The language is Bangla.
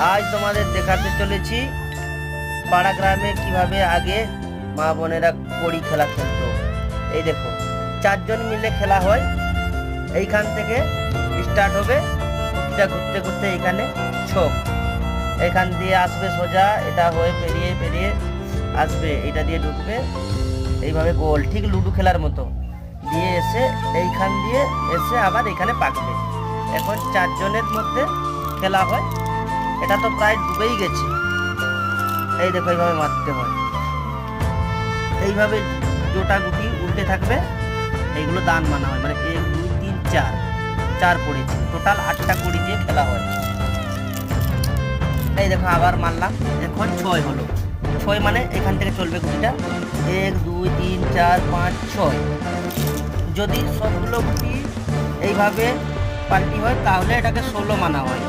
আজ তোমাদের দেখাতে চলেছি পাড়া গ্রামে কিভাবে আগে মা বোনেরা কড়ি খেলা খেলতো। এই দেখো, 4 জন মিলে খেলা হয়। এইখান থেকে স্টার্ট হবে, এটা ঘুরতে ঘুরতে এইখানে ছোপ, এখান দিয়ে আসবে সোজা, এটা হয়ে পেরিয়ে পেরিয়ে আসবে, এটা দিয়ে ঢুকবে এইভাবে গোল, ঠিক লুডো খেলার মতো দিয়ে এসে এইখান দিয়ে এসে আবার এখানে পাকবে। এখন 4 জনের মধ্যে খেলা হয়। এটা তো প্রায় ডুবেই গেছে। এই দেখো, এইভাবে মারতে হয়, এইভাবে জোটা গুটি উল্টে থাকবে, এইগুলো দান মানা হয়, মানে 1 2 3 4 4 পড়েছে, টোটাল 8টা কড়ি দিয়ে খেলা হয়। এই দেখো আবার মারলাম, এখন 6 হলো। 6 মানে এখান থেকে চলবে গুটিটা, 1 2 3 4 5 6। যদি সবগুলো গুটি এইভাবে পাল্টি হয় তাহলে এটাকে 16 মানা হয়।